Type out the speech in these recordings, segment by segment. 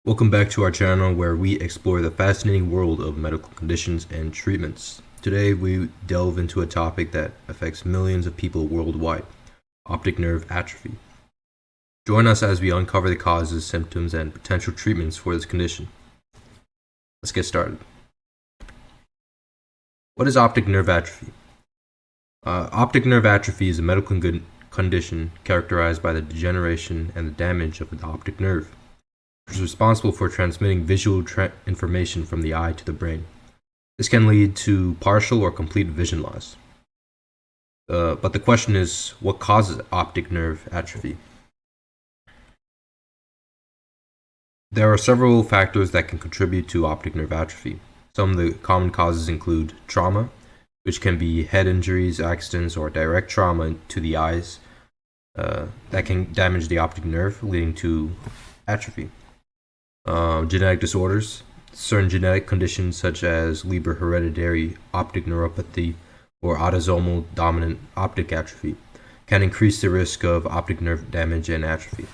Welcome back to our channel where we explore the fascinating world of medical conditions and treatments. Today we delve into a topic that affects millions of people worldwide, optic nerve atrophy. Join us as we uncover the causes, symptoms, and potential treatments for this condition. Let's get started. What is optic nerve atrophy? Optic nerve atrophy is a medical condition characterized by the degeneration and the damage of the optic nerve, which is responsible for transmitting visual information from the eye to the brain. This can lead to partial or complete vision loss. But the question is, what causes optic nerve atrophy? There are several factors that can contribute to optic nerve atrophy. Some of the common causes include trauma, which can be head injuries, accidents, or direct trauma to the eyes that can damage the optic nerve, leading to atrophy. Genetic disorders. Certain genetic conditions such as Leber hereditary optic neuropathy or autosomal dominant optic atrophy can increase the risk of optic nerve damage and atrophy.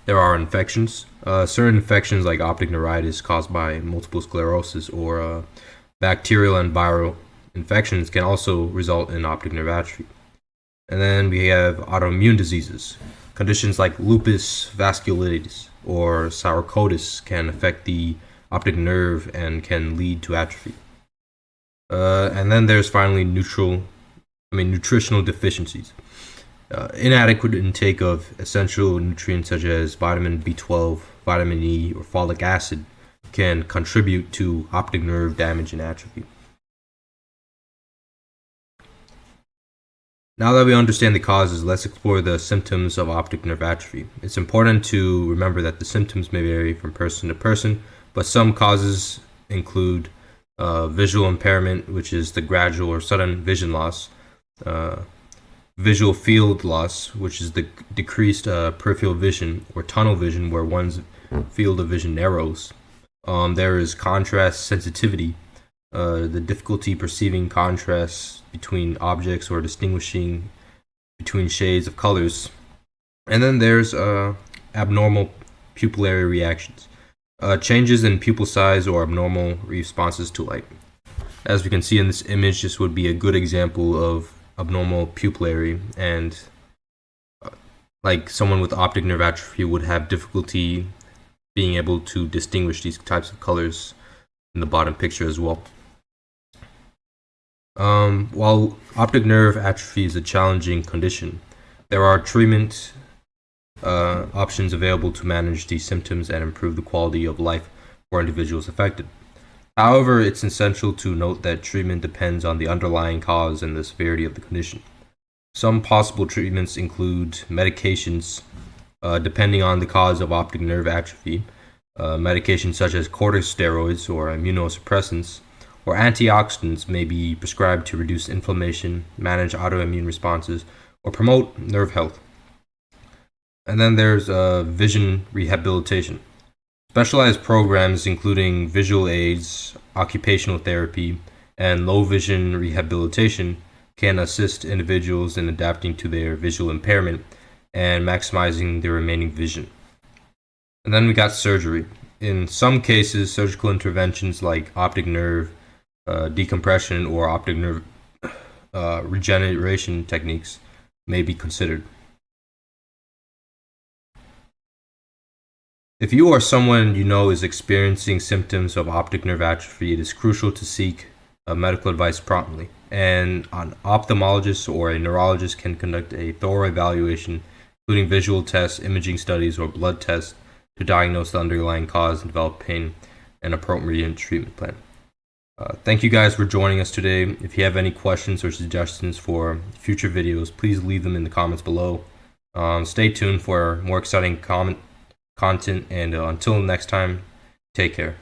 There are infections. Certain infections like optic neuritis caused by multiple sclerosis or bacterial and viral infections can also result in optic nerve atrophy. And then we have autoimmune diseases. Conditions like lupus, vasculitis, or sarcoidosis can affect the optic nerve and can lead to atrophy. And then there's finally nutritional deficiencies. Inadequate intake of essential nutrients such as vitamin B12, vitamin E, or folic acid can contribute to optic nerve damage and atrophy. Now that we understand the causes, let's explore the symptoms of optic nerve atrophy. It's important to remember that the symptoms may vary from person to person, but some causes include visual impairment, which is the gradual or sudden vision loss, visual field loss, which is the decreased peripheral vision or tunnel vision, where one's field of vision narrows. There is contrast sensitivity, the difficulty perceiving contrast between objects or distinguishing between shades of colors. And then there's abnormal pupillary reactions, changes in pupil size or abnormal responses to light. As we can see in this image, this would be a good example of abnormal pupillary, and like someone with optic nerve atrophy would have difficulty being able to distinguish these types of colors in the bottom picture as well. While optic nerve atrophy is a challenging condition, there are treatment options available to manage these symptoms and improve the quality of life for individuals affected. However, it's essential to note that treatment depends on the underlying cause and the severity of the condition. Some possible treatments include medications, depending on the cause of optic nerve atrophy. Medications such as corticosteroids or immunosuppressants or antioxidants may be prescribed to reduce inflammation, manage autoimmune responses, or promote nerve health. And then there's vision rehabilitation. Specialized programs including visual aids, occupational therapy, and low vision rehabilitation can assist individuals in adapting to their visual impairment and maximizing their remaining vision. And then we got surgery. In some cases, surgical interventions like optic nerve decompression or optic nerve regeneration techniques may be considered. If you or someone you know is experiencing symptoms of optic nerve atrophy, it is crucial to seek medical advice promptly. And an ophthalmologist or a neurologist can conduct a thorough evaluation, including visual tests, imaging studies, or blood tests to diagnose the underlying cause and develop an appropriate treatment plan. Thank you guys for joining us today. If you have any questions or suggestions for future videos, please leave them in the comments below. Stay tuned for more exciting content, and until next time, take care.